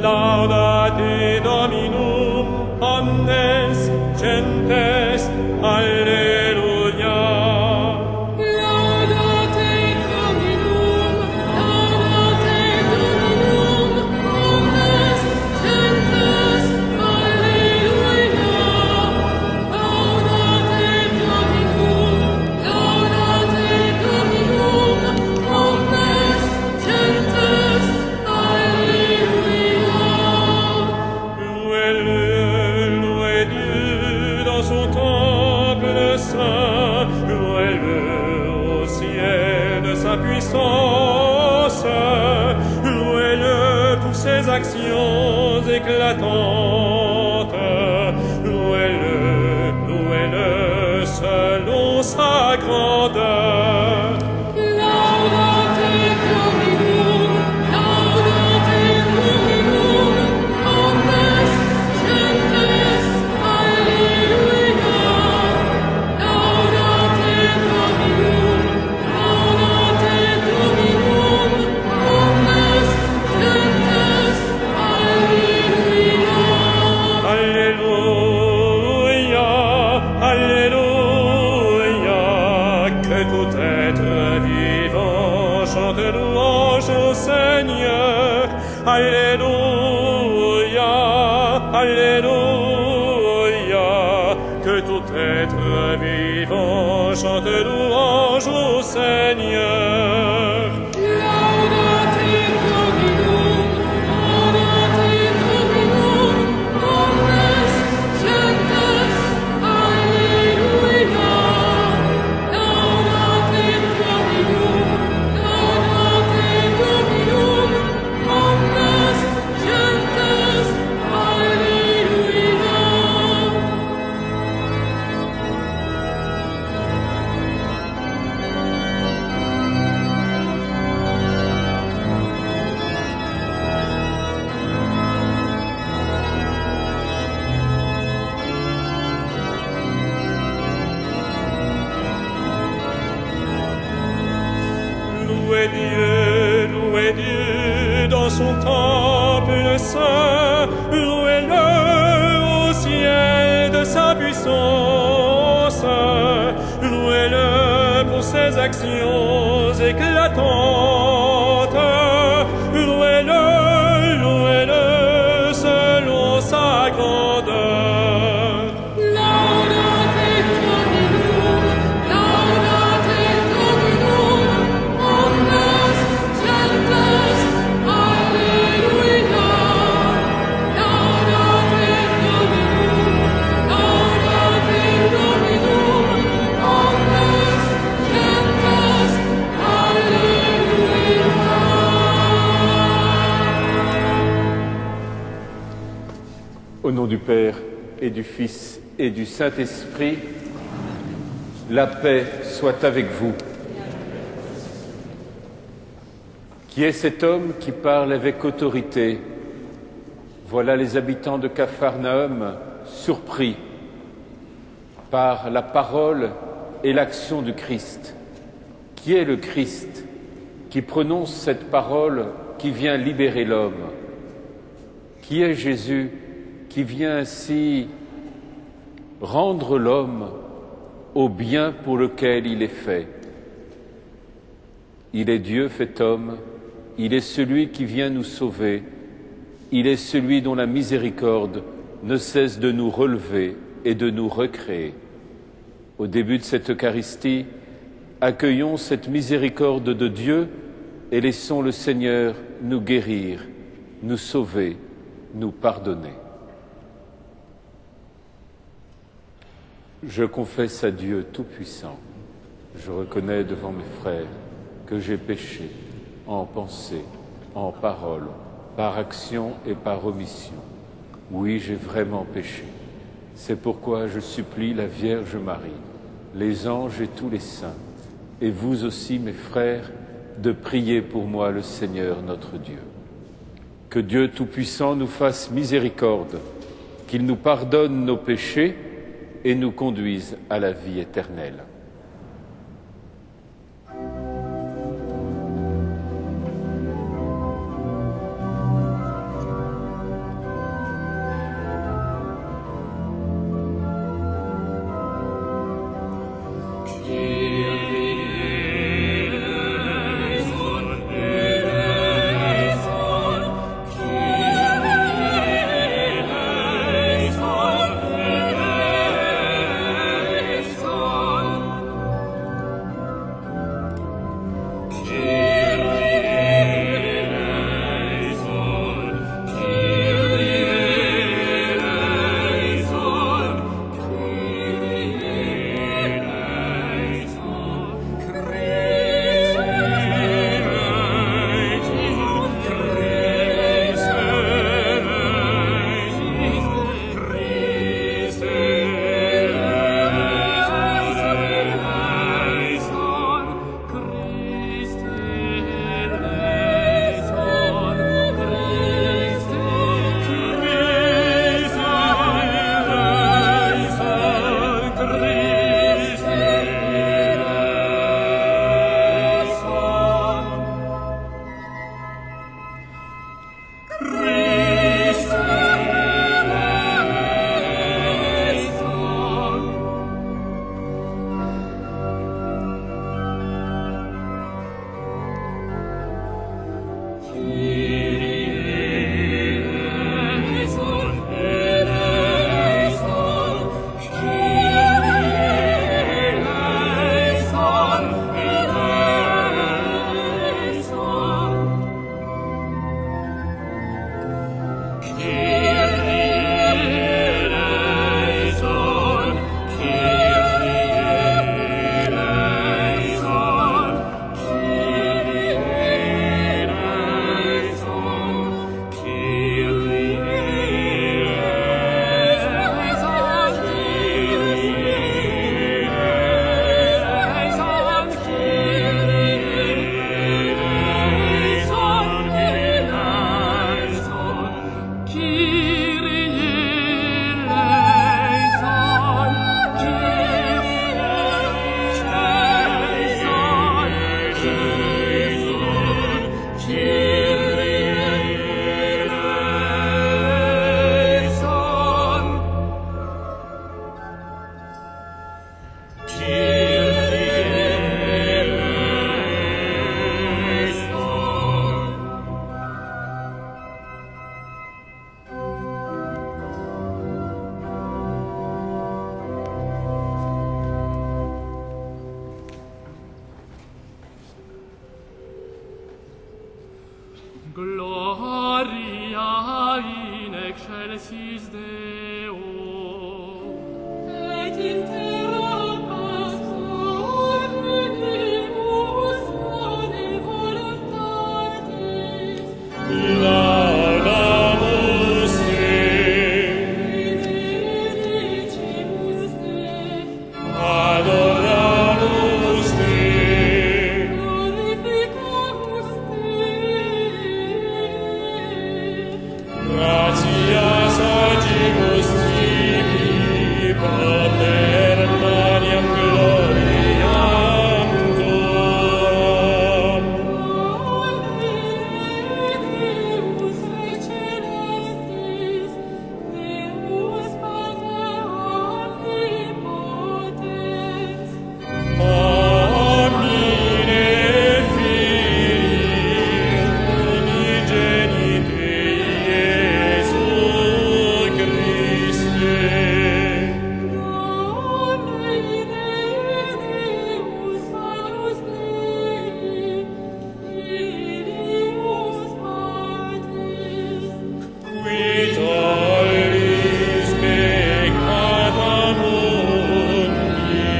laudate Dominum, omnes gentes, alleluia. Laudate Dominum, omnes gentes, alleluia. Laudate Dominum, omnes gentes, alleluia. Louez Dieu dans son temple saint, louez-le au ciel de sa puissance, louez-le pour ses actions éclatantes, louez-le selon sa grandeur. Laudate Dominum, omnes gentes, alleluia. Laudate Dominum, omnes gentes, alleluia. Alléluia, Alléluia, que tout être vivant chante louange au Seigneur. Alléluia, Alléluia, que tout être vivant chante louange au Seigneur. Laudate Dominum, omnes gentes, alleluia. Laudate Dominum, omnes gentes, alleluia. Louez Dieu dans son temple saint, louez-le au ciel de sa puissance, louez-le pour ses actions éclatantes, louez-le selon sa grandeur. Laudate Dominum, omnes gentes, alleluia. Laudate Dominum, omnes gentes, alleluia. Au nom du Père et du Fils et du Saint-Esprit, la paix soit avec vous. Qui est cet homme qui parle avec autorité? Voilà les habitants de Capharnaüm surpris par la parole et l'action du Christ. Qui est le Christ qui prononce cette parole qui vient libérer l'homme? Qui est Jésus qui vient ainsi rendre l'homme au bien pour lequel il est fait? Il est Dieu fait homme, il est celui qui vient nous sauver, il est celui dont la miséricorde ne cesse de nous relever et de nous recréer. Au début de cette Eucharistie, accueillons cette miséricorde de Dieu et laissons le Seigneur nous guérir, nous sauver, nous pardonner. Je confesse à Dieu Tout-Puissant, je reconnais devant mes frères que j'ai péché en pensée, en parole, par action et par omission. Oui, j'ai vraiment péché. C'est pourquoi je supplie la Vierge Marie, les anges et tous les saints, et vous aussi, mes frères, de prier pour moi le Seigneur notre Dieu. Que Dieu Tout-Puissant nous fasse miséricorde, qu'il nous pardonne nos péchés et nous conduise à la vie éternelle. Gloria in excelsis Deo. Et in terra pastor venimus bone voluntatis. Laudamus Te, Benedicimus Te, adoramus Te, glorificamus Te. gratias agimus Tibi, proter maniam gloriam Tuam. Deus celestis, Deus Pater omnipotens, Omine Filii unigenite Iesu Christe, Domine Deus salus Dei, Filius Patris, qui tollis peccata mundi,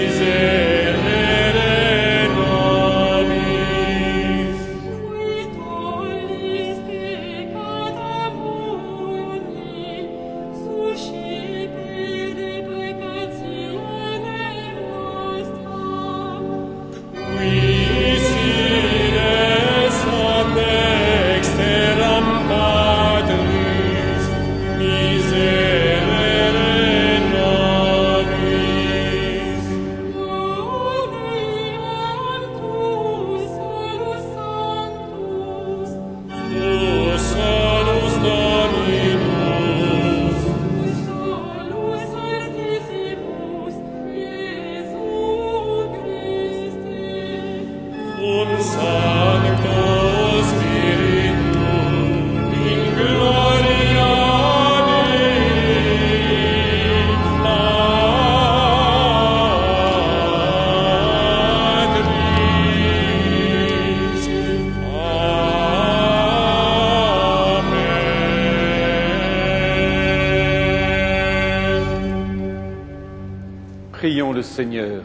miserere nobis. qui tollis peccata mundi, suscipere deprecationem nostra. Qui sines ad exteram Patris, miserere nobis. Gloria tuus salus sanctus, Tu salus Dominus, salus altissimus, Iesu Christe. cum Sancto Spiritu, in gloria Dei Patris. Amen. Prions le Seigneur.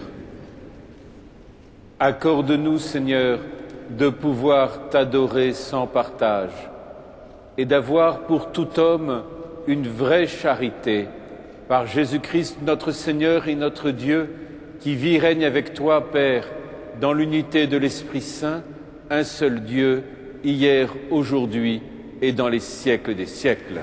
Accorde-nous, Seigneur, de pouvoir t'adorer sans partage et d'avoir pour tout homme une vraie charité par Jésus-Christ notre Seigneur et notre Dieu, qui vit et règne avec toi, Père, dans l'unité de l'Esprit Saint, un seul Dieu, hier, aujourd'hui et dans les siècles des siècles.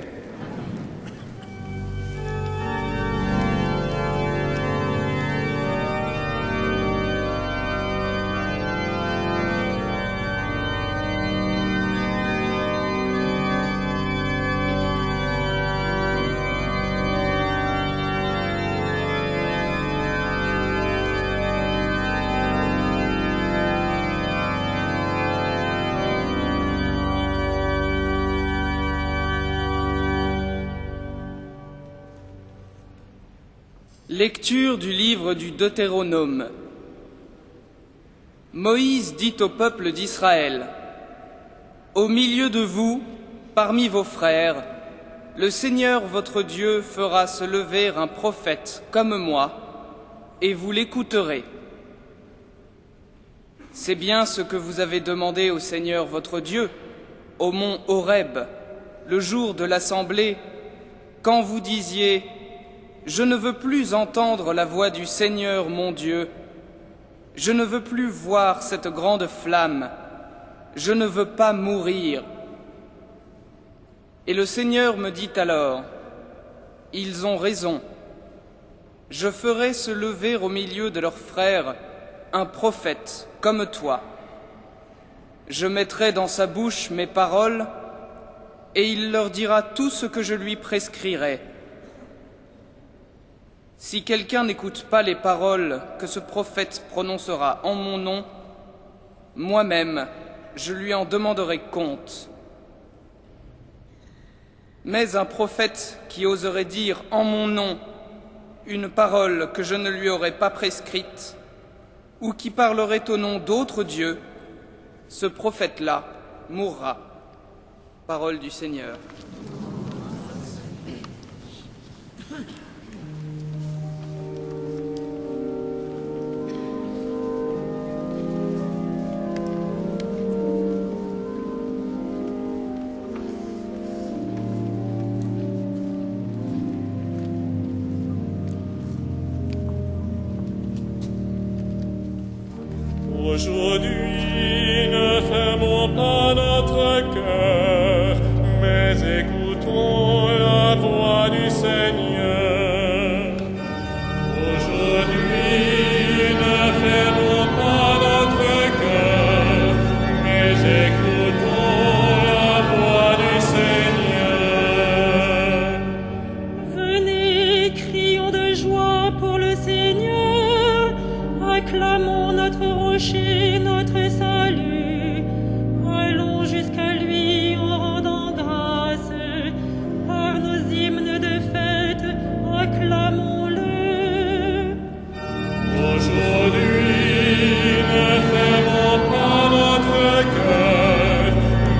Lecture du livre du Deutéronome. Moïse dit au peuple d'Israël: Au milieu de vous, parmi vos frères, le Seigneur votre Dieu fera se lever un prophète comme moi, et vous l'écouterez. C'est bien ce que vous avez demandé au Seigneur votre Dieu, au mont Horeb, le jour de l'assemblée, quand vous disiez: Je ne veux plus entendre la voix du Seigneur mon Dieu, je ne veux plus voir cette grande flamme, je ne veux pas mourir. Et le Seigneur me dit alors: Ils ont raison, je ferai se lever au milieu de leurs frères un prophète comme toi. Je mettrai dans sa bouche mes paroles, et il leur dira tout ce que je lui prescrirai. Si quelqu'un n'écoute pas les paroles que ce prophète prononcera en mon nom, moi-même, je lui en demanderai compte. Mais un prophète qui oserait dire en mon nom une parole que je ne lui aurais pas prescrite, ou qui parlerait au nom d'autres dieux, ce prophète-là mourra. Parole du Seigneur. Aujourd'hui, ne fermons pas notre cœur, mais écoutons la voix du Seigneur. Aujourd'hui, ne fermons pas notre cœur, mais écoutons la voix du Seigneur. Venez, crions de joie pour le Seigneur, acclamons notre rocher, notre salut. Allons jusqu'à lui en rendant grâce, par nos hymnes de fête, acclamons-le. Aujourd'hui, ne fermons pas notre cœur,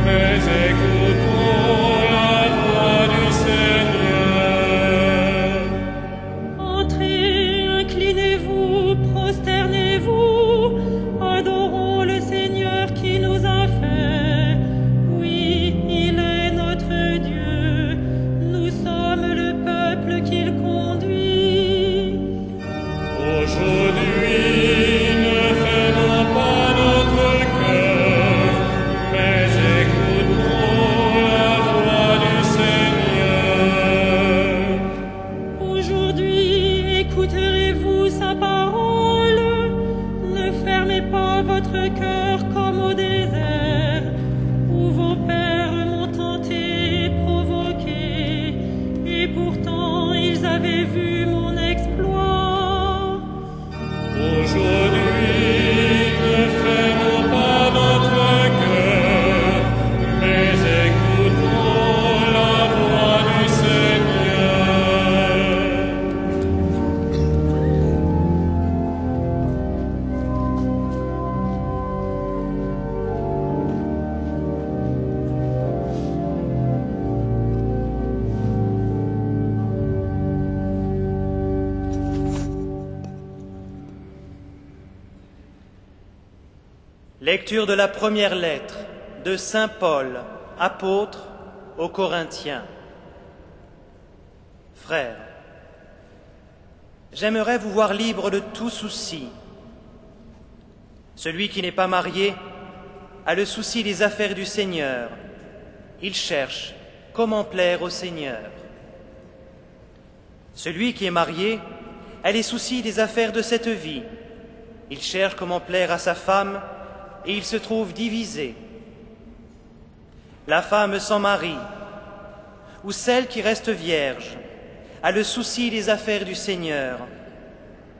mais écoutons la voix du Seigneur. Entrez, inclinez-vous, prosternez-vous, adorons le Seigneur qui nous a fait. Oui, il est notre Dieu, nous sommes le peuple qu'il conduit. Aujourd'hui, ne fermons pas notre cœur, mais écoutons la voix du Seigneur. Aujourd'hui, écouterez-vous sa parole. Ne fermez pas votre cœur comme au désert, où vos pères m'ont tenté et provoqué, et pourtant ils avaient vu mon exploit. Aujourd'hui, ne fermons pas notre cœur, mais écoutons la voix du Seigneur. Lecture de la première lettre de Saint Paul, apôtre aux Corinthiens. Frères, j'aimerais vous voir libre de tout souci. Celui qui n'est pas marié a le souci des affaires du Seigneur. Il cherche comment plaire au Seigneur. Celui qui est marié a les soucis des affaires de cette vie. Il cherche comment plaire à sa femme et il se trouve divisé. La femme sans mari, ou celle qui reste vierge, a le souci des affaires du Seigneur.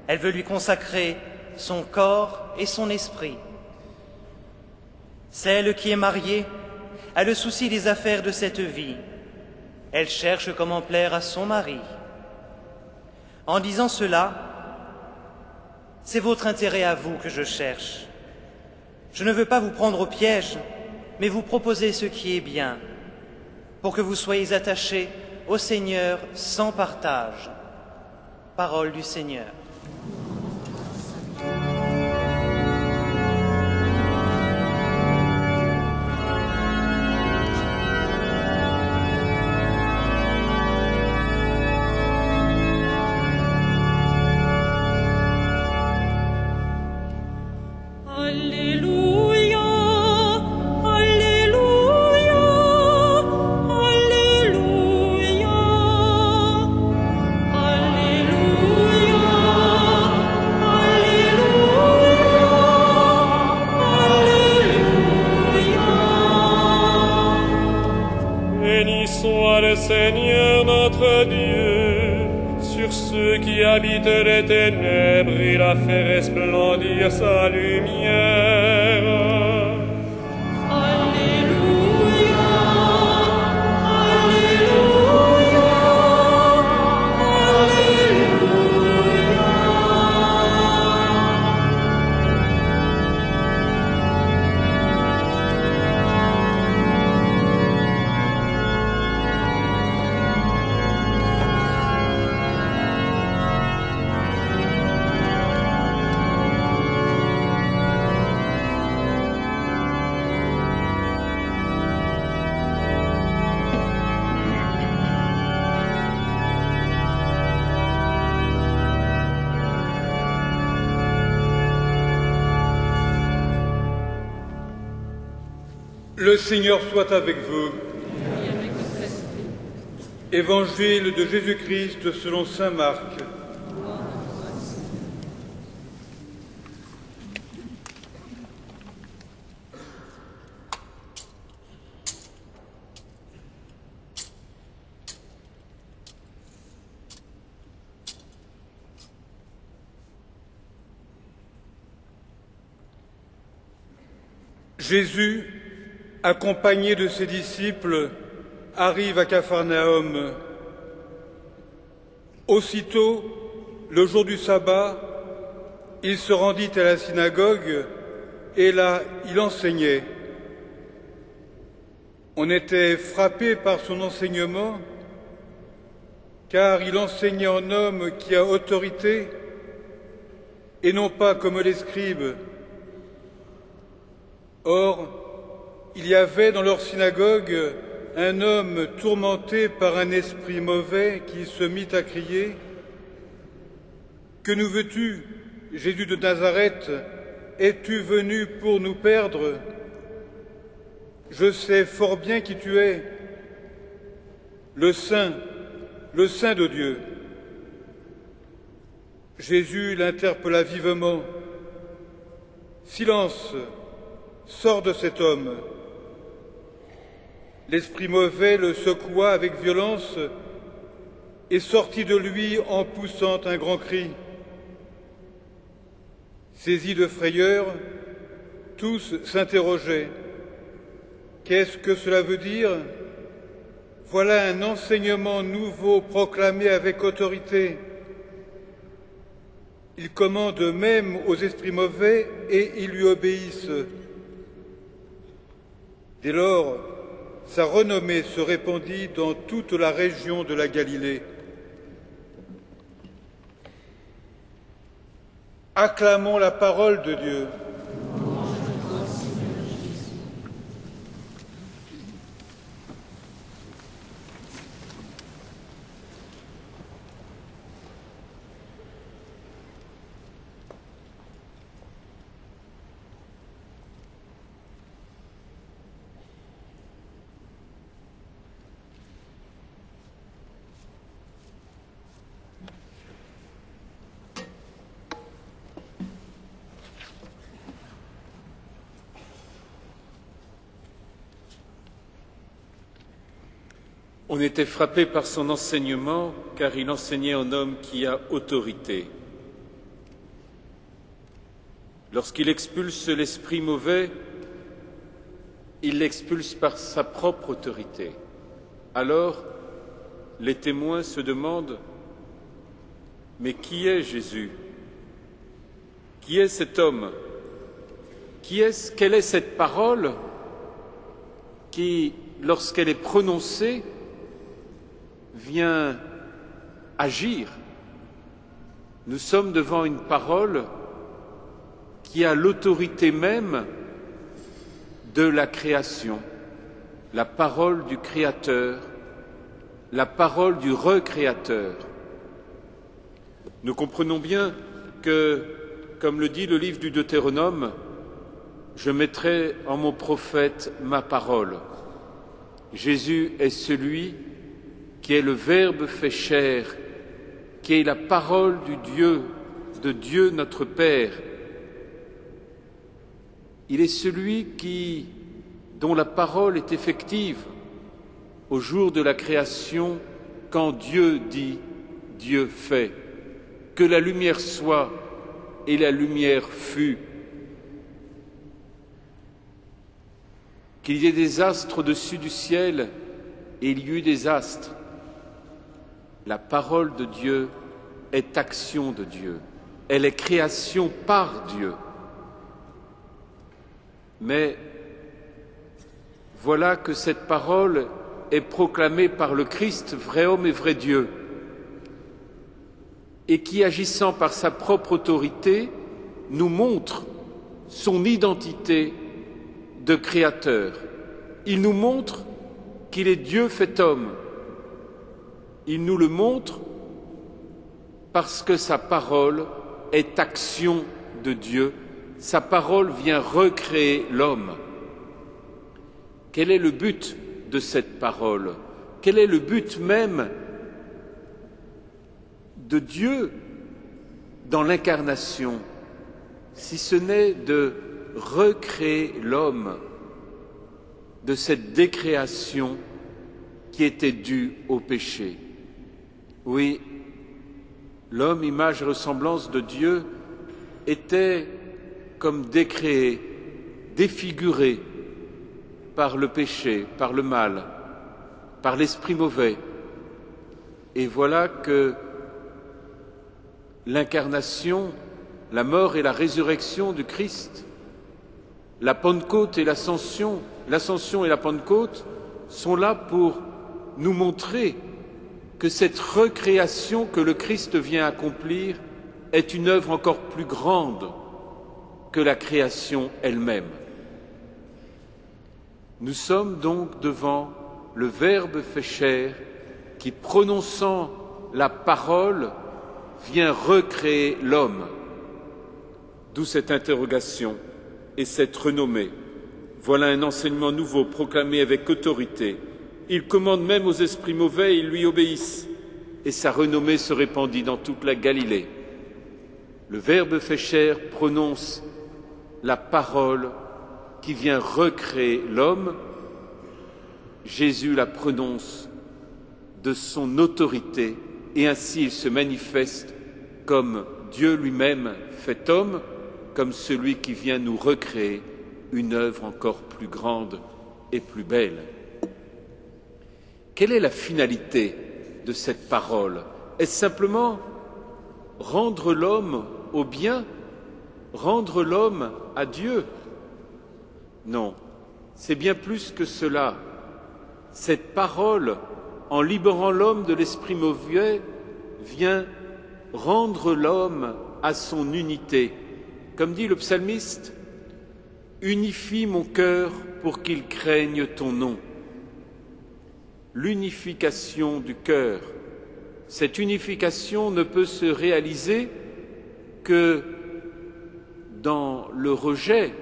Elle veut lui consacrer son corps et son esprit. Celle qui est mariée a le souci des affaires de cette vie. Elle cherche comment plaire à son mari. En disant cela, c'est votre intérêt à vous que je cherche. Je ne veux pas vous prendre au piège, mais vous proposer ce qui est bien, pour que vous soyez attachés au Seigneur sans partage. Parole du Seigneur. Alléluia, Alléluia, Alléluia, Alléluia, Alléluia. Béni soit le Seigneur notre Dieu. Sur ceux qui habitent les ténèbres, il a fait resplendir sa lumière. Alléluia, Alléluia, Alléluia. Le Seigneur soit avec vous. Évangile de Jésus-Christ selon saint Marc. Jésus, accompagné de ses disciples, arrive à Capharnaüm. Aussitôt, le jour du sabbat, il se rendit à la synagogue et là, il enseignait. On était frappé par son enseignement, car il enseignait en homme qui a autorité et non pas comme les scribes. Or, il y avait dans leur synagogue un homme tourmenté par un esprit mauvais qui se mit à crier « Que nous veux-tu, Jésus de Nazareth? Es-tu venu pour nous perdre? Je sais fort bien qui tu es, le Saint de Dieu. » Jésus l'interpella vivement. « Silence! Sors de cet homme. » L'esprit mauvais le secoua avec violence et sortit de lui en poussant un grand cri. Saisis de frayeur, tous s'interrogeaient. Qu'est-ce que cela veut dire? Voilà un enseignement nouveau proclamé avec autorité. Il commande même aux esprits mauvais et ils lui obéissent. Dès lors, sa renommée se répandit dans toute la région de la Galilée. Acclamons la parole de Dieu. On était frappé par son enseignement, car il enseignait en homme qui a autorité. Lorsqu'il expulse l'esprit mauvais, il l'expulse par sa propre autorité. Alors, les témoins se demandent « Mais qui est Jésus? Qui est cet homme? Quelle est cette parole qui, lorsqu'elle est prononcée, vient agir? Nous sommes devant une parole qui a l'autorité même de la création, la parole du Créateur, la parole du recréateur. Nous comprenons bien que, comme le dit le livre du Deutéronome, « Je mettrai en mon prophète ma parole ». Jésus est celui qui est le Verbe fait chair, qui est la parole de Dieu notre Père. Il est celui dont la parole est effective au jour de la création, quand Dieu dit, Dieu fait, que la lumière soit et la lumière fut. Qu'il y ait des astres au-dessus du ciel et il y eut des astres. La parole de Dieu est action de Dieu. Elle est création par Dieu. Mais voilà que cette parole est proclamée par le Christ, vrai homme et vrai Dieu, et qui, agissant par sa propre autorité, nous montre son identité de créateur. Il nous montre qu'il est Dieu fait homme. Il nous le montre parce que sa parole est action de Dieu. Sa parole vient recréer l'homme. Quel est le but de cette parole? Quel est le but même de Dieu dans l'incarnation, si ce n'est de recréer l'homme de cette décréation qui était due au péché? Oui, l'homme, image et ressemblance de Dieu, était comme décréé, défiguré par le péché, par le mal, par l'esprit mauvais. Et voilà que l'incarnation, la mort et la résurrection du Christ, la Pentecôte et l'ascension et la Pentecôte sont là pour nous montrer que cette recréation que le Christ vient accomplir est une œuvre encore plus grande que la création elle-même. Nous sommes donc devant le Verbe fait chair qui, prononçant la parole, vient recréer l'homme. D'où cette interrogation et cette renommée. Voilà un enseignement nouveau proclamé avec autorité. Il commande même aux esprits mauvais, ils lui obéissent. Et sa renommée se répandit dans toute la Galilée. Le Verbe fait chair prononce la parole qui vient recréer l'homme. Jésus la prononce de son autorité et ainsi il se manifeste comme Dieu lui-même fait homme, comme celui qui vient nous recréer une œuvre encore plus grande et plus belle. Quelle est la finalité de cette parole? Est-ce simplement rendre l'homme au bien, rendre l'homme à Dieu? Non, c'est bien plus que cela. Cette parole, en libérant l'homme de l'esprit mauvais, vient rendre l'homme à son unité. Comme dit le psalmiste, « Unifie mon cœur pour qu'il craigne ton nom ». L'unification du cœur. Cette unification ne peut se réaliser que dans le rejet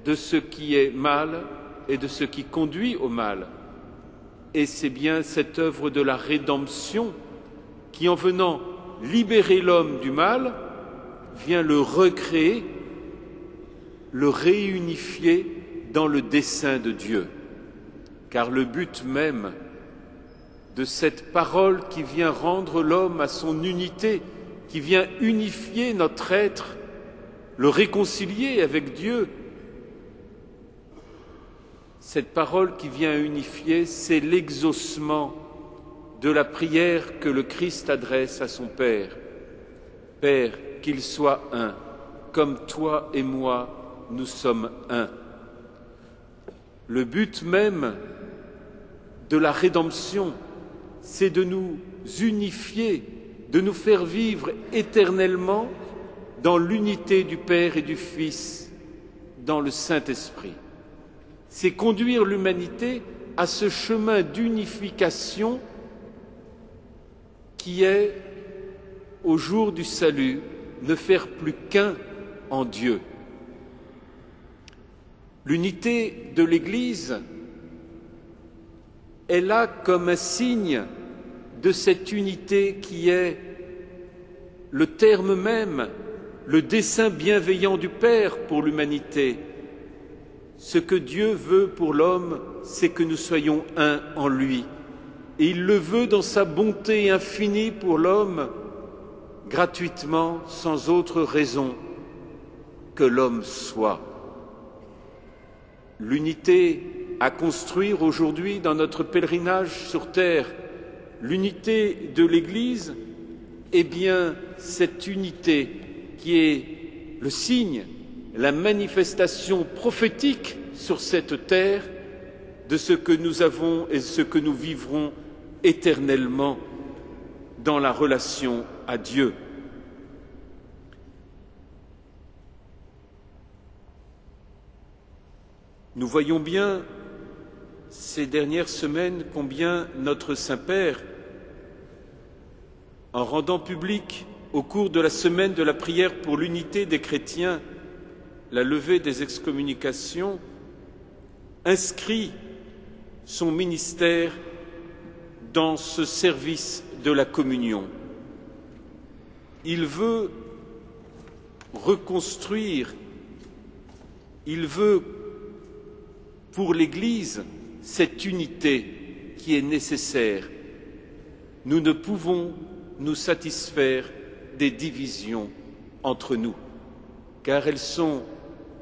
de ce qui est mal et de ce qui conduit au mal. Et c'est bien cette œuvre de la rédemption qui, en venant libérer l'homme du mal, vient le recréer, le réunifier dans le dessein de Dieu. Car le but même de cette parole qui vient rendre l'homme à son unité, qui vient unifier notre être, le réconcilier avec Dieu, cette parole qui vient unifier, c'est l'exaucement de la prière que le Christ adresse à son Père. Père, qu'il soit un, comme toi et moi, nous sommes un. Le but même de la rédemption, c'est de nous unifier, de nous faire vivre éternellement dans l'unité du Père et du Fils, dans le Saint-Esprit. C'est conduire l'humanité à ce chemin d'unification qui est, au jour du salut, ne faire plus qu'un en Dieu. L'unité de l'Église est là comme un signe de cette unité qui est le terme même, le dessein bienveillant du Père pour l'humanité. Ce que Dieu veut pour l'homme, c'est que nous soyons un en lui. Et il le veut dans sa bonté infinie pour l'homme, gratuitement, sans autre raison que l'homme soit. L'unité à construire aujourd'hui dans notre pèlerinage sur terre, l'unité de l'Église, est bien cette unité qui est le signe, la manifestation prophétique sur cette terre de ce que nous avons et ce que nous vivrons éternellement dans la relation à Dieu. Nous voyons bien ces dernières semaines combien notre Saint-Père, en rendant public au cours de la semaine de la prière pour l'unité des chrétiens, la levée des excommunications, inscrit son ministère dans ce service de la communion. Il veut reconstruire, il veut pour l'Église cette unité qui est nécessaire. Nous ne pouvons nous satisfaire des divisions entre nous, car elles sont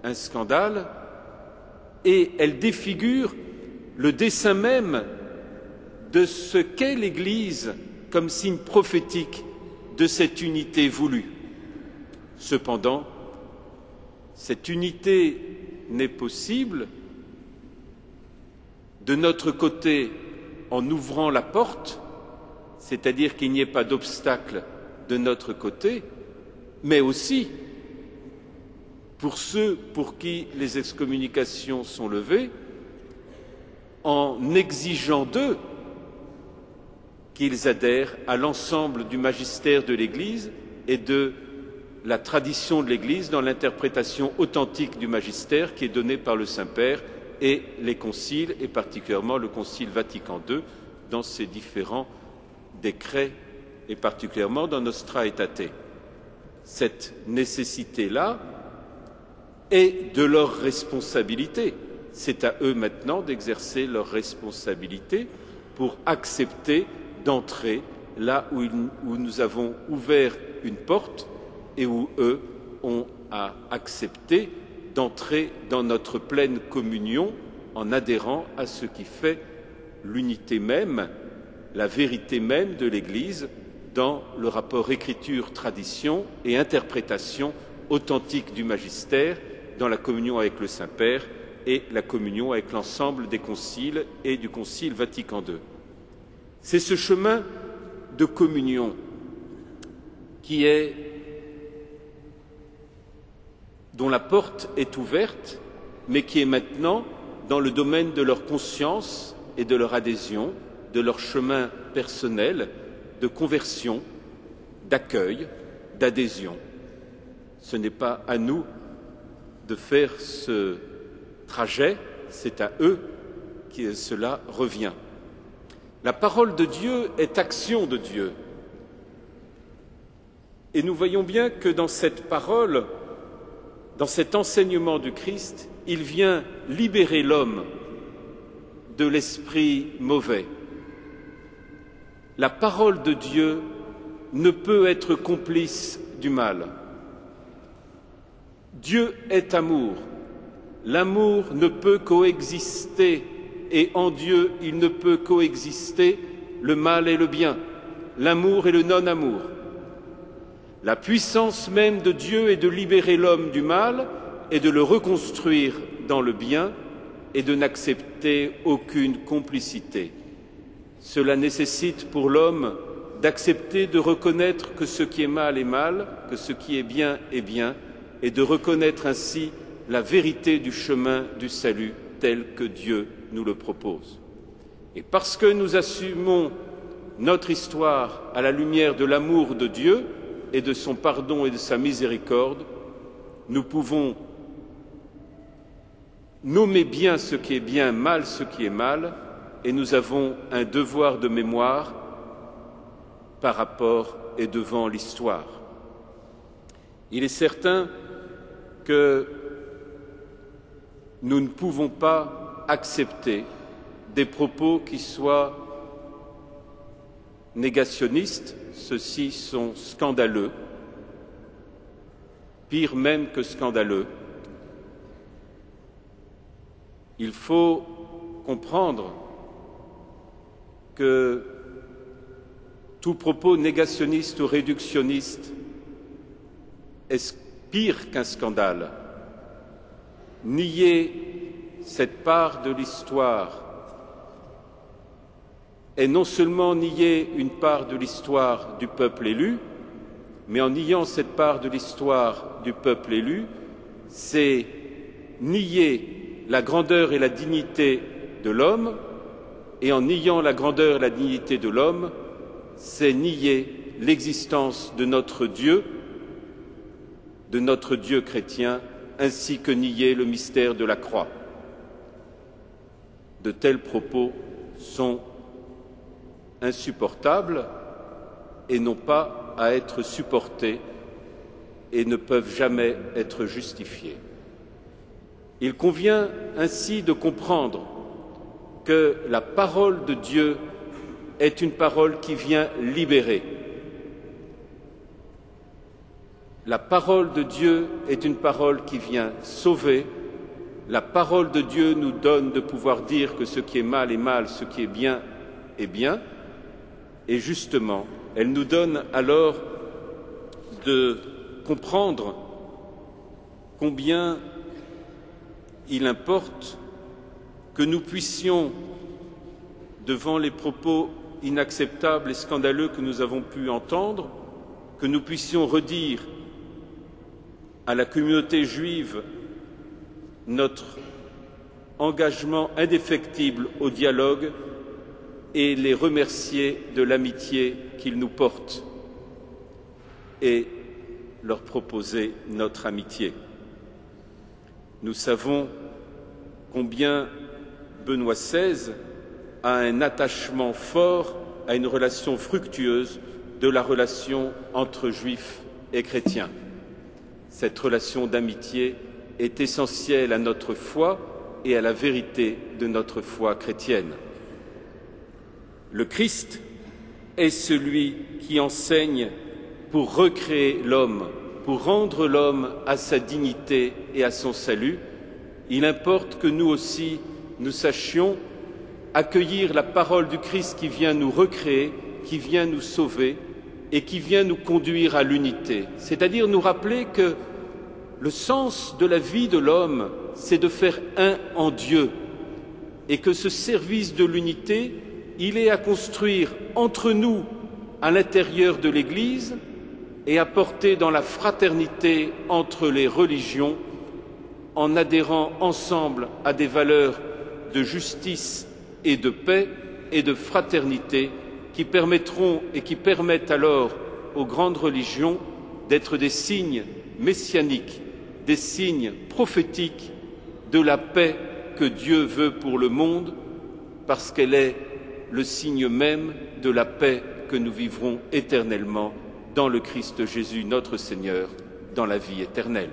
un scandale et elles défigurent le dessein même de ce qu'est l'Église comme signe prophétique de cette unité voulue. Cependant, cette unité n'est possible de notre côté en ouvrant la porte, c'est-à-dire qu'il n'y ait pas d'obstacle de notre côté, mais aussi pour ceux pour qui les excommunications sont levées, en exigeant d'eux qu'ils adhèrent à l'ensemble du magistère de l'Église et de la tradition de l'Église dans l'interprétation authentique du magistère qui est donnée par le Saint-Père et les conciles, et particulièrement le Concile Vatican II, dans ses différents décrets, et particulièrement dans Nostra Aetate. Cette nécessité-là est de leur responsabilité. C'est à eux maintenant d'exercer leur responsabilité pour accepter d'entrer là où nous avons ouvert une porte et où eux ont à accepter d'entrer dans notre pleine communion en adhérant à ce qui fait l'unité même, la vérité même de l'Église dans le rapport écriture-tradition et interprétation authentique du magistère, dans la communion avec le Saint-Père et la communion avec l'ensemble des conciles et du Concile Vatican II. C'est ce chemin de communion dont la porte est ouverte, mais qui est maintenant dans le domaine de leur conscience et de leur adhésion, de leur chemin personnel, de conversion, d'accueil, d'adhésion. Ce n'est pas à nous de faire ce trajet, c'est à eux que cela revient. La parole de Dieu est action de Dieu. Et nous voyons bien que dans cette parole, dans cet enseignement du Christ, il vient libérer l'homme de l'esprit mauvais. La parole de Dieu ne peut être complice du mal. Dieu est amour. L'amour ne peut coexister et en Dieu il ne peut coexister le mal et le bien, l'amour et le non-amour. La puissance même de Dieu est de libérer l'homme du mal et de le reconstruire dans le bien et de n'accepter aucune complicité. Cela nécessite pour l'homme d'accepter de reconnaître que ce qui est mal, que ce qui est bien, et de reconnaître ainsi la vérité du chemin du salut tel que Dieu nous le propose. Et parce que nous assumons notre histoire à la lumière de l'amour de Dieu et de son pardon et de sa miséricorde, nous pouvons nommer bien ce qui est bien, mal ce qui est mal, et nous avons un devoir de mémoire par rapport et devant l'histoire. Il est certain que nous ne pouvons pas accepter des propos qui soient négationnistes. Ceux-ci sont scandaleux, pire même que scandaleux. Il faut comprendre que tout propos négationniste ou réductionniste est pire qu'un scandale. Nier cette part de l'histoire est non seulement nier une part de l'histoire du peuple élu, mais en niant cette part de l'histoire du peuple élu, c'est nier la grandeur et la dignité de l'homme, et en niant la grandeur et la dignité de l'homme, c'est nier l'existence de notre Dieu chrétien, ainsi que nier le mystère de la croix. De tels propos sont insupportables et n'ont pas à être supportés et ne peuvent jamais être justifiés. Il convient ainsi de comprendre que la parole de Dieu est une parole qui vient libérer. La parole de Dieu est une parole qui vient sauver. La parole de Dieu nous donne de pouvoir dire que ce qui est mal est mal, ce qui est bien est bien. Et justement, elle nous donne alors de comprendre combien il importe que nous puissions, devant les propos inacceptables et scandaleux que nous avons pu entendre, que nous puissions redire à la communauté juive notre engagement indéfectible au dialogue et les remercier de l'amitié qu'ils nous portent et leur proposer notre amitié. Nous savons combien Benoît XVI a un attachement fort à une relation fructueuse de la relation entre juifs et chrétiens. Cette relation d'amitié est essentielle à notre foi et à la vérité de notre foi chrétienne. Le Christ est celui qui enseigne pour recréer l'homme, pour rendre l'homme à sa dignité et à son salut. Il importe que nous aussi, nous sachions accueillir la parole du Christ qui vient nous recréer, qui vient nous sauver et qui vient nous conduire à l'unité. C'est-à-dire nous rappeler que le sens de la vie de l'homme, c'est de faire un en Dieu et que ce service de l'unité, il est à construire entre nous à l'intérieur de l'Église et à porter dans la fraternité entre les religions en adhérant ensemble à des valeurs de justice et de paix et de fraternité qui permettront et qui permettent alors aux grandes religions d'être des signes messianiques, des signes prophétiques de la paix que Dieu veut pour le monde, parce qu'elle est le signe même de la paix que nous vivrons éternellement dans le Christ Jésus notre Seigneur, dans la vie éternelle.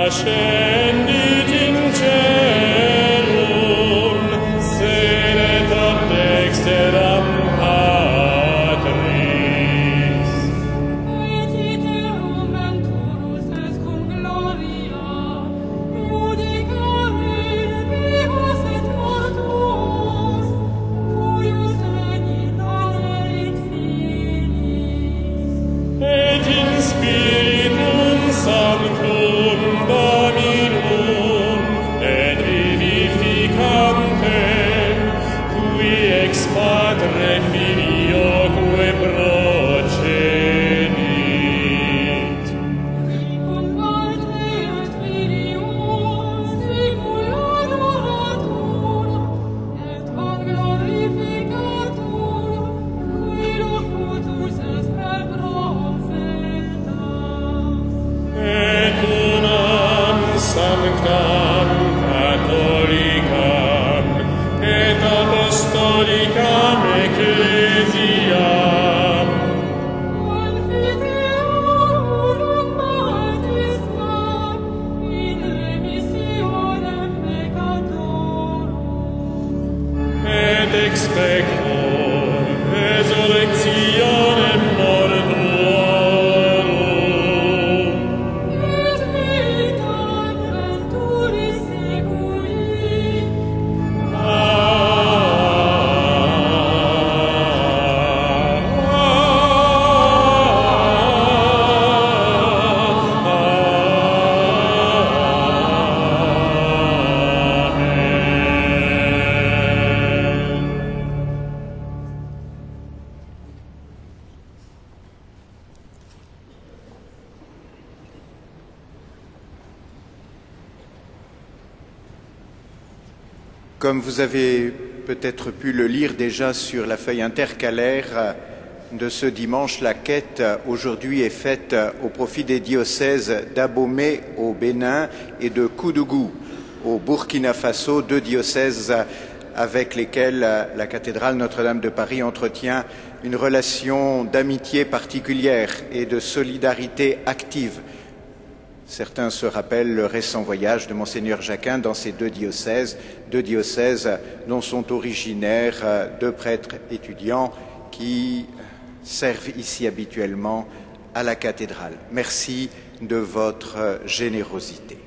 ascendit in celum, sedet ad dexteram Patris. Et iterum venturus est cum gloria, judicare vivos et mortuos, cuius regit anerit filis. Et in spiritum sanctum Dominum et vivificantem, qui ex Patre Filioque progenit. Cum Patre et Filio simul adoratur, et cum glorificatur, qui locutus est per prophetas. Et unam sanctam catholicam et apostolicam ecclesiam Confiteorum baptismam in remissionem peccatorum. et expecto resurrectionem mortuorum. Et vitam venturis segui. Comme vous avez peut-être pu le lire déjà sur la feuille intercalaire de ce dimanche, la quête aujourd'hui est faite au profit des diocèses d'Abomey au Bénin et de Koudougou au Burkina Faso, deux diocèses avec lesquels la cathédrale Notre-Dame de Paris entretient une relation d'amitié particulière et de solidarité active. Certains se rappellent le récent voyage de Monseigneur Jacquin dans ces deux diocèses dont sont originaires deux prêtres étudiants qui servent ici habituellement à la cathédrale. Merci de votre générosité.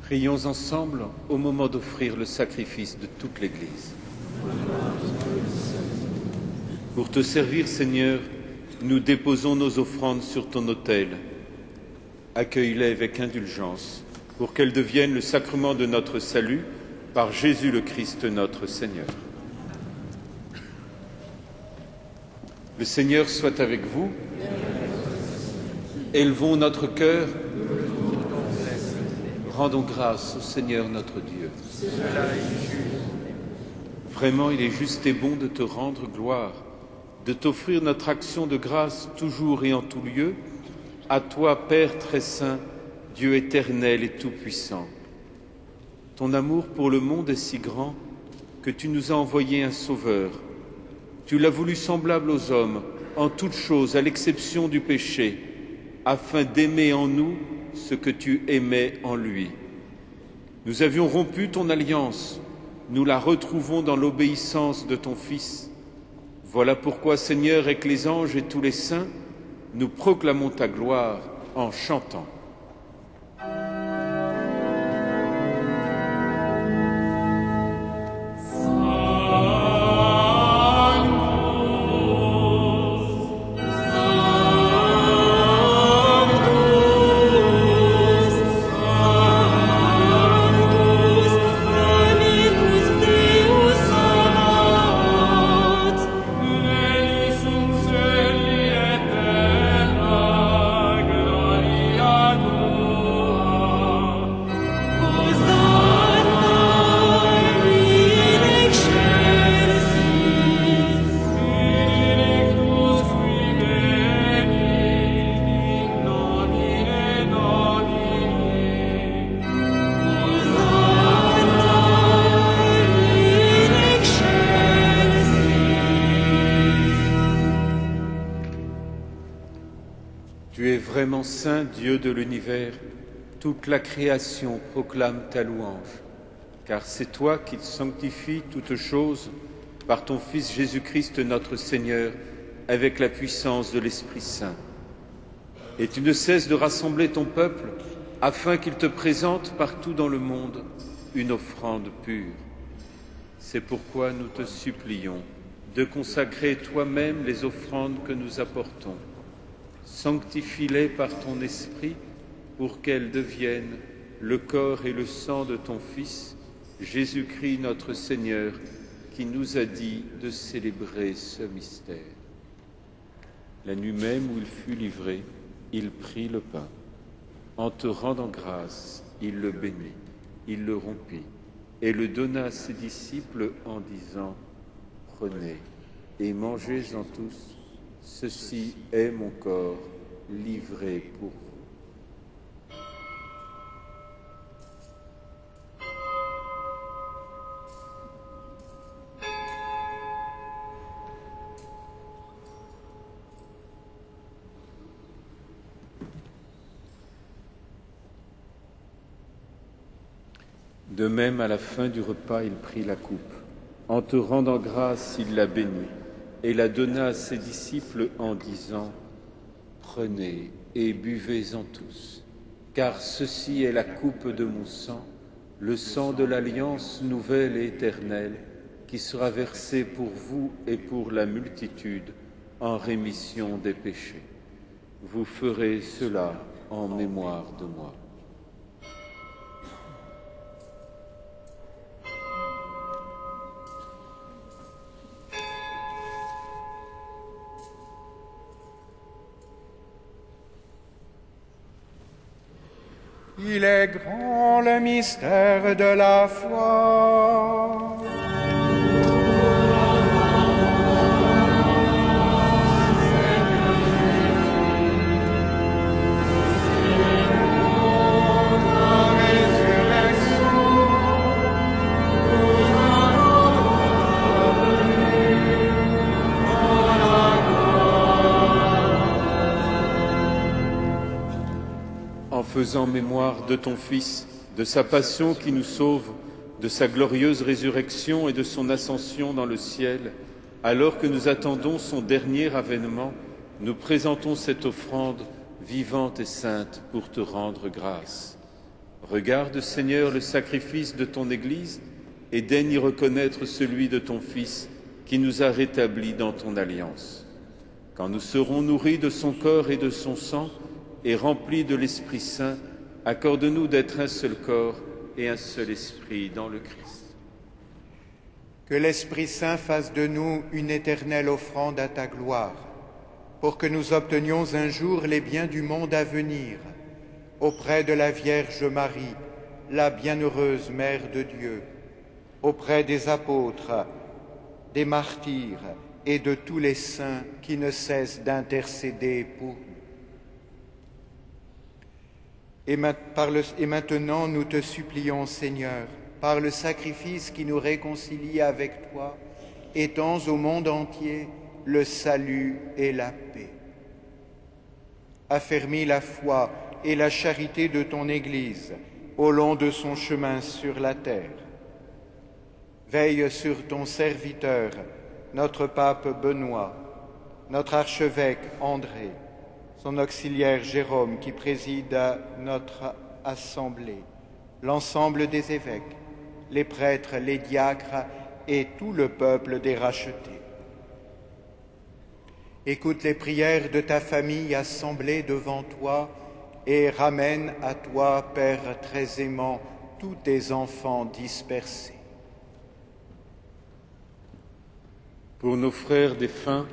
Prions ensemble au moment d'offrir le sacrifice de toute l'Église. Pour te servir, Seigneur, nous déposons nos offrandes sur ton autel. Accueille-les avec indulgence, pour qu'elles deviennent le sacrement de notre salut, par Jésus le Christ notre Seigneur. Le Seigneur soit avec vous. Élevons notre cœur. Rendons grâce au Seigneur notre Dieu. Vraiment, il est juste et bon de te rendre gloire, de t'offrir notre action de grâce toujours et en tout lieu, à toi, Père très saint, Dieu éternel et tout-puissant. Ton amour pour le monde est si grand que tu nous as envoyé un Sauveur. Tu l'as voulu semblable aux hommes, en toutes choses, à l'exception du péché, afin d'aimer en nous ce que tu aimais en lui. Nous avions rompu ton alliance, nous la retrouvons dans l'obéissance de ton Fils. Voilà pourquoi, Seigneur, avec les anges et tous les saints, nous proclamons ta gloire en chantant. Tu es vraiment saint, Dieu de l'univers, toute la création proclame ta louange, car c'est toi qui sanctifies toutes choses par ton Fils Jésus-Christ notre Seigneur, avec la puissance de l'Esprit Saint. Et tu ne cesses de rassembler ton peuple afin qu'il te présente partout dans le monde une offrande pure. C'est pourquoi nous te supplions de consacrer toi-même les offrandes que nous apportons. Sanctifie-les par ton Esprit pour qu'elles deviennent le corps et le sang de ton Fils, Jésus-Christ notre Seigneur, qui nous a dit de célébrer ce mystère. La nuit même où il fut livré, il prit le pain. En te rendant grâce, il le bénit, il le rompit et le donna à ses disciples en disant « Prenez et mangez-en tous. Ceci est mon corps livré pour vous. » De même, à la fin du repas, il prit la coupe. En te rendant grâce, il la bénit et la donna à ses disciples en disant « Prenez et buvez-en tous, car ceci est la coupe de mon sang, le sang de l'alliance nouvelle et éternelle, qui sera versé pour vous et pour la multitude en rémission des péchés. Vous ferez cela en mémoire de moi. » Il est grand le mystère de la foi. En faisant mémoire de ton Fils, de sa passion qui nous sauve, de sa glorieuse résurrection et de son ascension dans le ciel, alors que nous attendons son dernier avènement, nous présentons cette offrande vivante et sainte pour te rendre grâce. Regarde, Seigneur, le sacrifice de ton Église et daigne y reconnaître celui de ton Fils qui nous a rétablis dans ton alliance. Quand nous serons nourris de son corps et de son sang et remplis de l'Esprit Saint, accorde-nous d'être un seul corps et un seul esprit dans le Christ. Que l'Esprit Saint fasse de nous une éternelle offrande à ta gloire, pour que nous obtenions un jour les biens du monde à venir, auprès de la Vierge Marie, la bienheureuse Mère de Dieu, auprès des apôtres, des martyrs et de tous les saints qui ne cessent d'intercéder pour nous. Et maintenant, nous te supplions, Seigneur, par le sacrifice qui nous réconcilie avec toi, étends au monde entier le salut et la paix. Affermis la foi et la charité de ton Église au long de son chemin sur la terre. Veille sur ton serviteur, notre pape Benoît, notre archevêque André, son auxiliaire Jérôme qui préside à notre assemblée, l'ensemble des évêques, les prêtres, les diacres et tout le peuple des rachetés. Écoute les prières de ta famille assemblée devant toi et ramène à toi, Père très aimant, tous tes enfants dispersés. Pour nos frères défunts,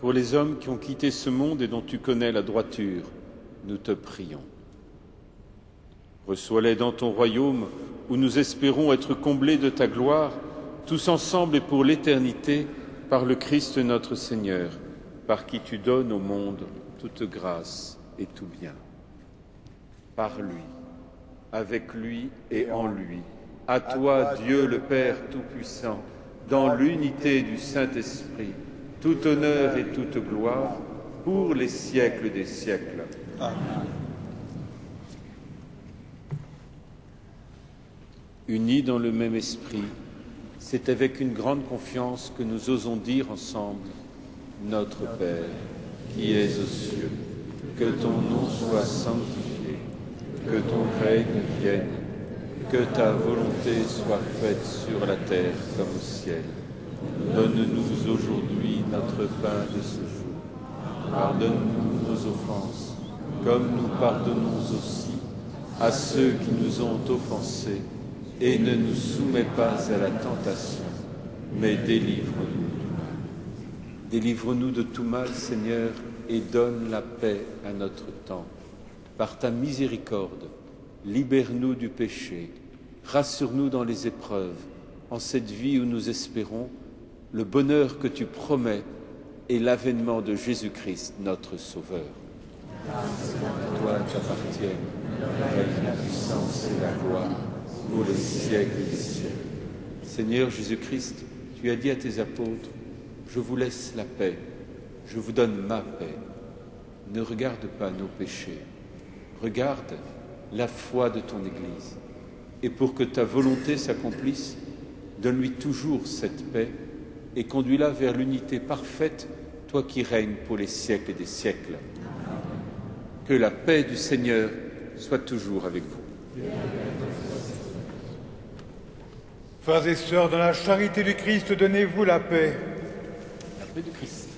pour les hommes qui ont quitté ce monde et dont tu connais la droiture, nous te prions. Reçois-les dans ton royaume où nous espérons être comblés de ta gloire, tous ensemble et pour l'éternité, par le Christ notre Seigneur, par qui tu donnes au monde toute grâce et tout bien. Par lui, avec lui et en lui, à toi, Dieu le Père Tout-Puissant, dans l'unité du Saint-Esprit, tout honneur et toute gloire, pour les siècles des siècles. Amen. Unis dans le même esprit, c'est avec une grande confiance que nous osons dire ensemble: Notre Père, qui es aux cieux, que ton nom soit sanctifié, que ton règne vienne, que ta volonté soit faite sur la terre comme au ciel. Donne-nous aujourd'hui notre pain de ce jour. Pardonne-nous nos offenses, comme nous pardonnons aussi à ceux qui nous ont offensés. Et ne nous soumets pas à la tentation, mais délivre-nous du mal. Délivre-nous de tout mal, Seigneur, et donne la paix à notre temps. Par ta miséricorde, libère-nous du péché, rassure-nous dans les épreuves, en cette vie où nous espérons le bonheur que tu promets et l'avènement de Jésus-Christ, notre Sauveur. À toi t'appartiennent la puissance et la gloire pour les siècles des siècles. Seigneur Jésus-Christ, tu as dit à tes apôtres: je vous laisse la paix, je vous donne ma paix. Ne regarde pas nos péchés, regarde la foi de ton Église. Et pour que ta volonté s'accomplisse, donne-lui toujours cette paix et conduis-la vers l'unité parfaite, toi qui règnes pour les siècles des siècles. Que la paix du Seigneur soit toujours avec vous. Frères et sœurs, dans la charité du Christ, donnez-vous la paix. La paix du Christ.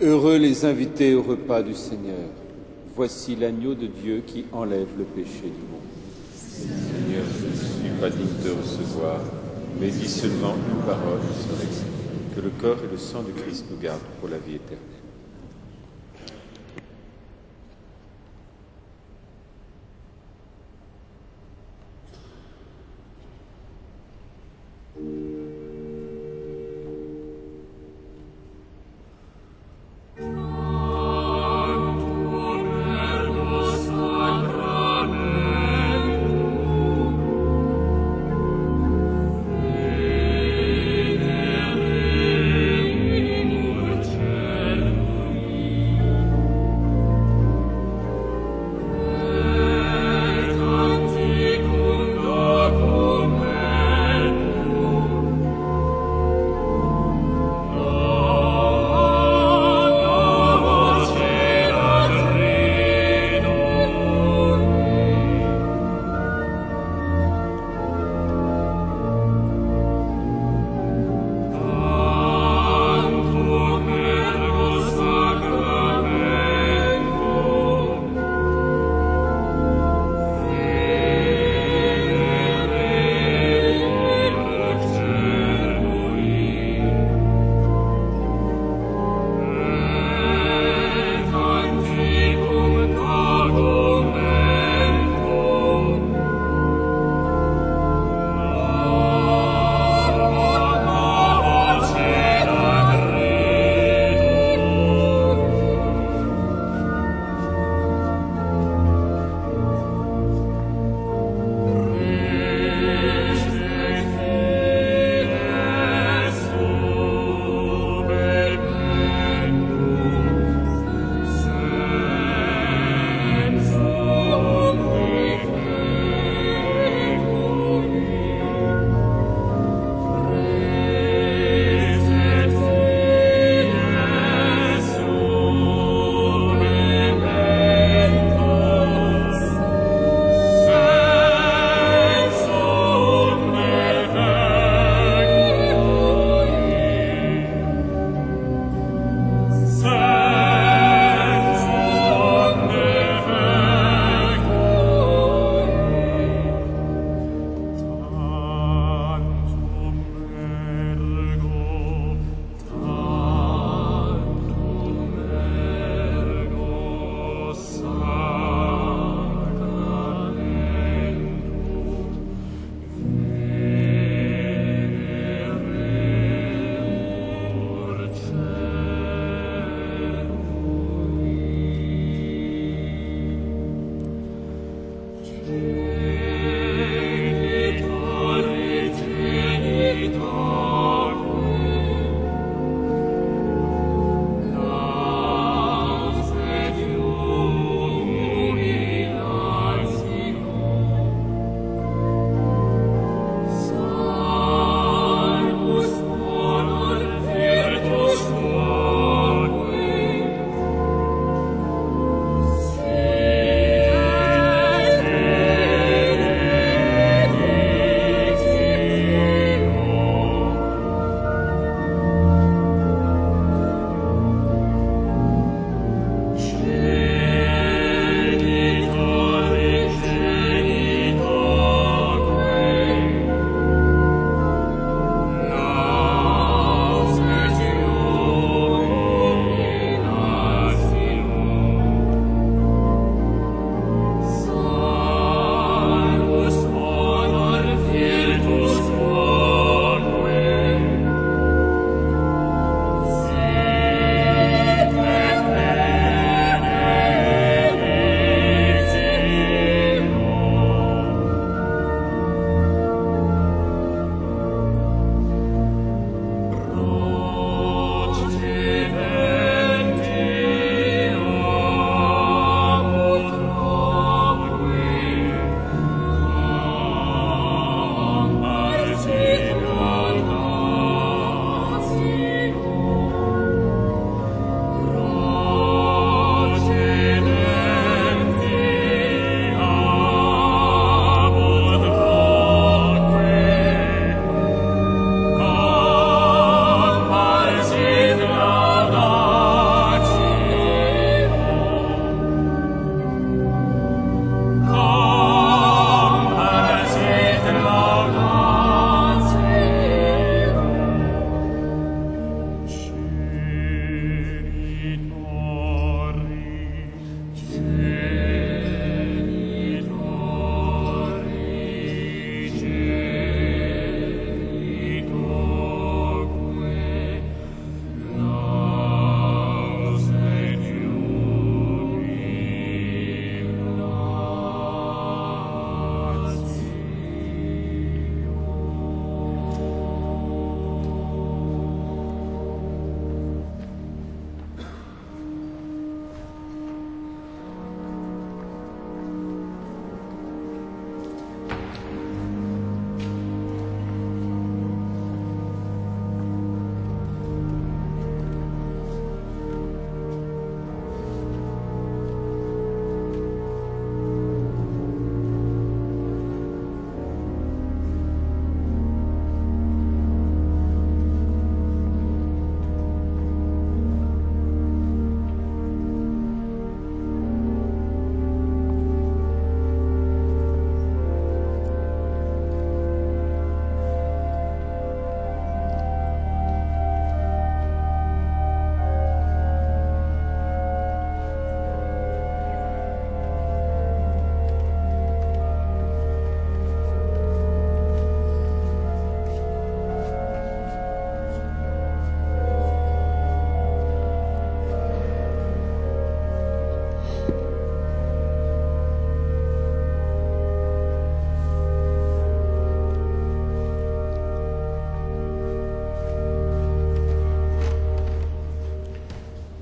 Heureux les invités au repas du Seigneur. Voici l'agneau de Dieu qui enlève le péché du monde. Seigneur, je ne suis pas digne de recevoir, mais dis seulement une parole, je serai guéri. Que le corps et le sang du Christ nous gardent pour la vie éternelle.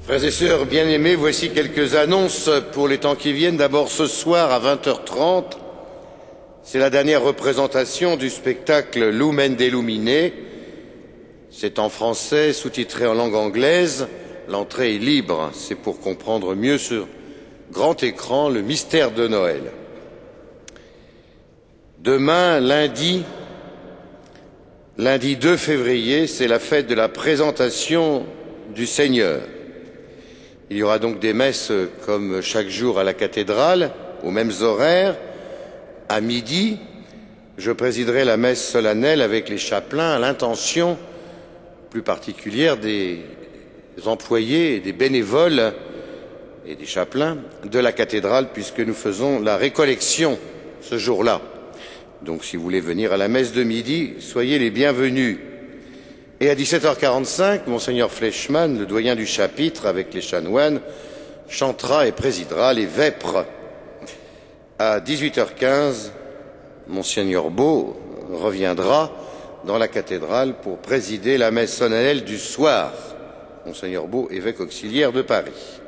Frères et sœurs bien-aimés, voici quelques annonces pour les temps qui viennent. D'abord, ce soir à 20h30, c'est la dernière représentation du spectacle Lumen de Lumine. C'est en français, sous-titré en langue anglaise. L'entrée est libre. C'est pour comprendre mieux sur grand écran le mystère de Noël. Demain, lundi 2 février, c'est la fête de la présentation du Seigneur. Il y aura donc des messes comme chaque jour à la cathédrale, aux mêmes horaires. À midi, je présiderai la messe solennelle avec les chapelains à l'intention plus particulière des employés et des bénévoles et des chapelains de la cathédrale, puisque nous faisons la récollection ce jour-là. Donc si vous voulez venir à la messe de midi, soyez les bienvenus. Et à 17h45, Monseigneur Fleischmann, le doyen du chapitre, avec les chanoines, chantera et présidera les vêpres. À 18h15, Monseigneur Beau reviendra dans la cathédrale pour présider la messe solennelle du soir. Monseigneur Beau, évêque auxiliaire de Paris.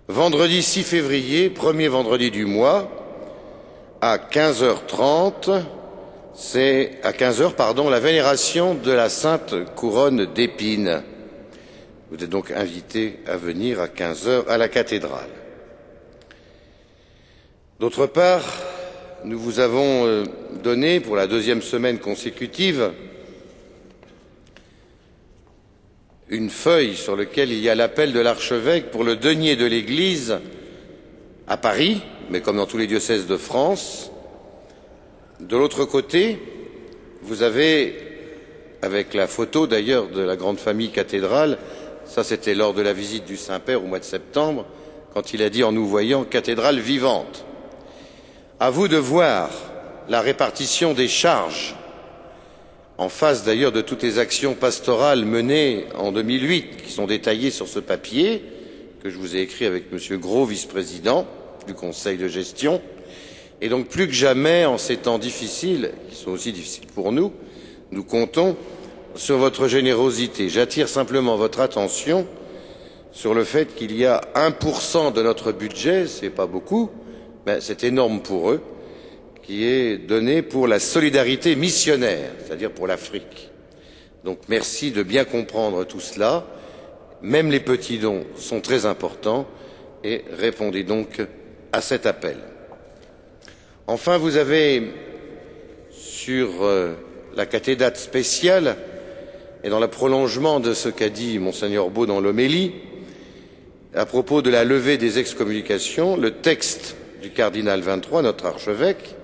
Vendredi 6 février, premier vendredi du mois, à 15h30, c'est à 15h, la vénération de la Sainte Couronne d'Épines. Vous êtes donc invités à venir à 15h à la cathédrale. D'autre part, nous vous avons donné pour la deuxième semaine consécutive une feuille sur laquelle il y a l'appel de l'archevêque pour le denier de l'Église à Paris, mais comme dans tous les diocèses de France. De l'autre côté, vous avez, avec la photo d'ailleurs de la grande famille cathédrale, ça c'était lors de la visite du Saint-Père au mois de septembre, quand il a dit en nous voyant cathédrale vivante. À vous de voir la répartition des charges, en face d'ailleurs de toutes les actions pastorales menées en 2008, qui sont détaillées sur ce papier, que je vous ai écrit avec M. Gros, vice-président du Conseil de gestion. Et donc plus que jamais, en ces temps difficiles, qui sont aussi difficiles pour nous, nous comptons sur votre générosité. J'attire simplement votre attention sur le fait qu'il y a 1% de notre budget, c'est pas beaucoup, mais c'est énorme pour eux, qui est donné pour la solidarité missionnaire, c'est-à-dire pour l'Afrique. Donc merci de bien comprendre tout cela. Même les petits dons sont très importants et répondez donc à cet appel. Enfin, vous avez sur la catédate spéciale et dans le prolongement de ce qu'a dit Monseigneur Beau dans l'homélie, à propos de la levée des excommunications, le texte du cardinal 23, notre archevêque,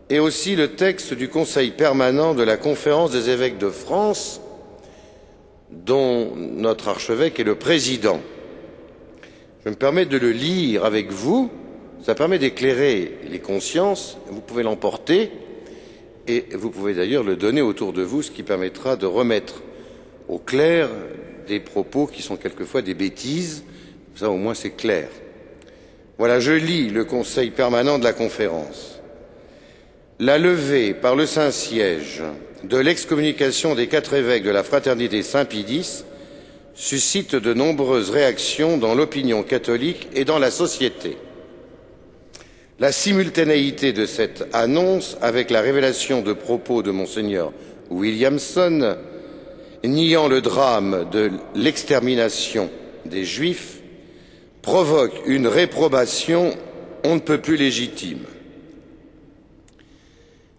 et aussi le texte du Conseil permanent de la Conférence des évêques de France, dont notre archevêque est le président. Je me permets de le lire avec vous. Ça permet d'éclairer les consciences, vous pouvez l'emporter et vous pouvez d'ailleurs le donner autour de vous, ce qui permettra de remettre au clair des propos qui sont quelquefois des bêtises, ça au moins c'est clair. Voilà, je lis le Conseil permanent de la conférence. La levée par le Saint-Siège de l'excommunication des 4 évêques de la Fraternité Saint-Pidis suscite de nombreuses réactions dans l'opinion catholique et dans la société. La simultanéité de cette annonce avec la révélation de propos de Monseigneur Williamson, niant le drame de l'extermination des Juifs, provoque une réprobation on ne peut plus légitime.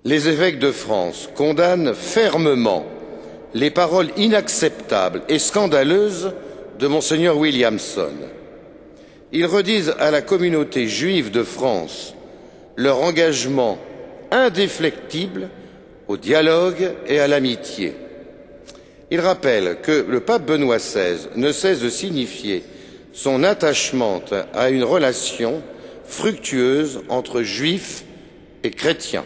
Les évêques de France condamnent fermement les paroles inacceptables et scandaleuses de Monseigneur Williamson. Ils redisent à la communauté juive de France leur engagement indéflectible au dialogue et à l'amitié. Ils rappellent que le pape Benoît XVI ne cesse de signifier son attachement à une relation fructueuse entre juifs et chrétiens.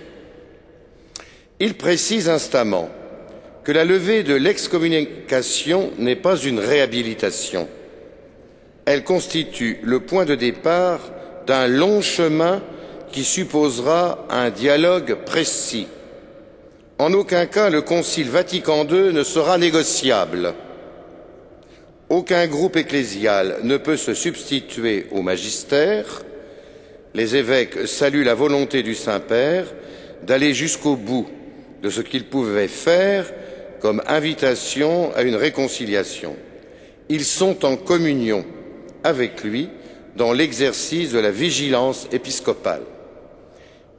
Ils précisent instamment que la levée de l'excommunication n'est pas une réhabilitation. Elle constitue le point de départ d'un long chemin qui supposera un dialogue précis. En aucun cas, le Concile Vatican II ne sera négociable. Aucun groupe ecclésial ne peut se substituer au magistère. Les évêques saluent la volonté du Saint-Père d'aller jusqu'au bout de ce qu'ils pouvaient faire comme invitation à une réconciliation. Ils sont en communion avec lui dans l'exercice de la vigilance épiscopale.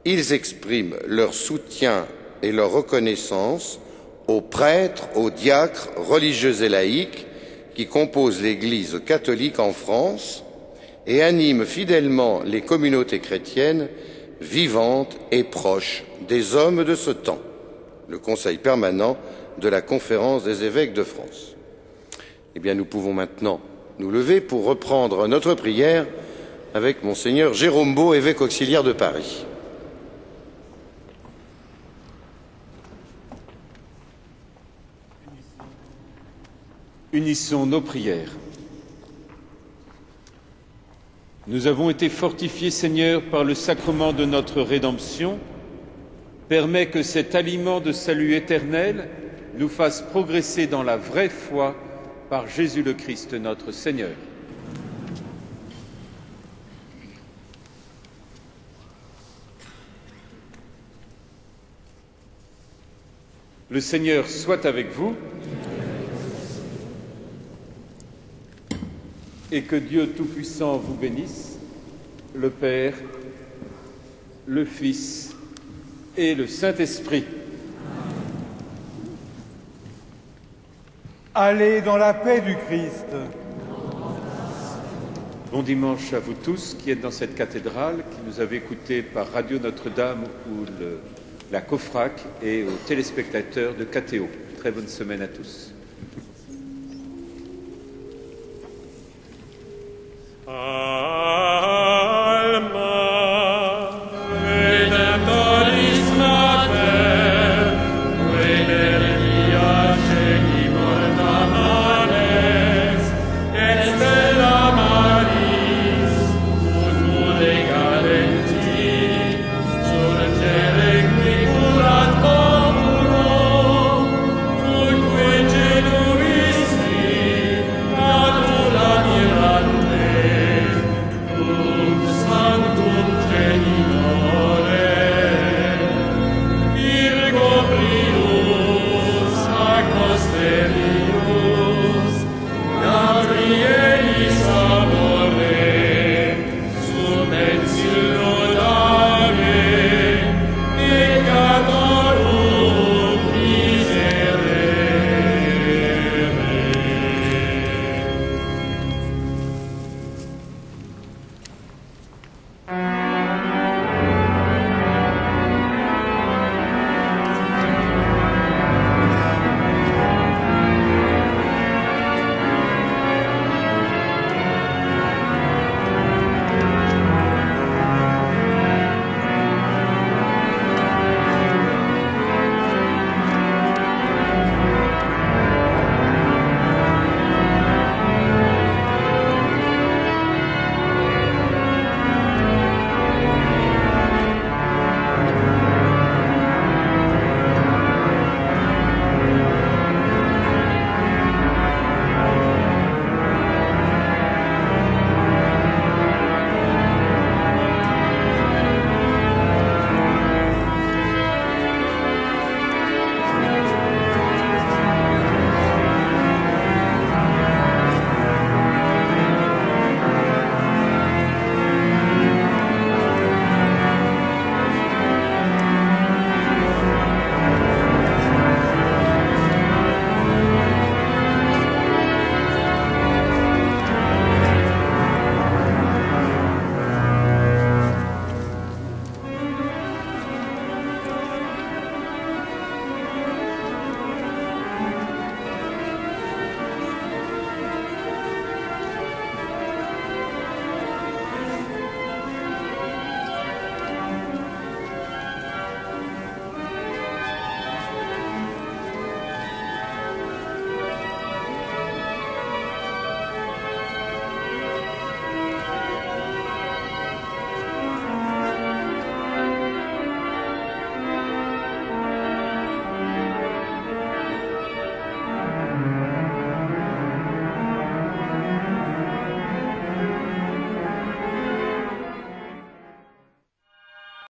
Ils expriment leur soutien et leur reconnaissance aux prêtres, aux diacres, religieux et laïcs qui composent l'Église catholique en France et animent fidèlement les communautés chrétiennes vivantes et proches des hommes de ce temps. Le Conseil permanent de la Conférence des évêques de France. Eh bien, nous pouvons maintenant nous lever pour reprendre notre prière avec Monseigneur Jérôme Beau, évêque auxiliaire de Paris. Unissons nos prières. Nous avons été fortifiés, Seigneur, par le sacrement de notre rédemption. Permets que cet aliment de salut éternel nous fasse progresser dans la vraie foi par Jésus le Christ, notre Seigneur. Le Seigneur soit avec vous et que Dieu Tout-Puissant vous bénisse, le Père, le Fils et le Saint-Esprit. Allez dans la paix du Christ. Bon dimanche à vous tous qui êtes dans cette cathédrale, qui nous avez écoutés par Radio Notre-Dame ou la COFRAC et aux téléspectateurs de KTO. Très bonne semaine à tous. Amen.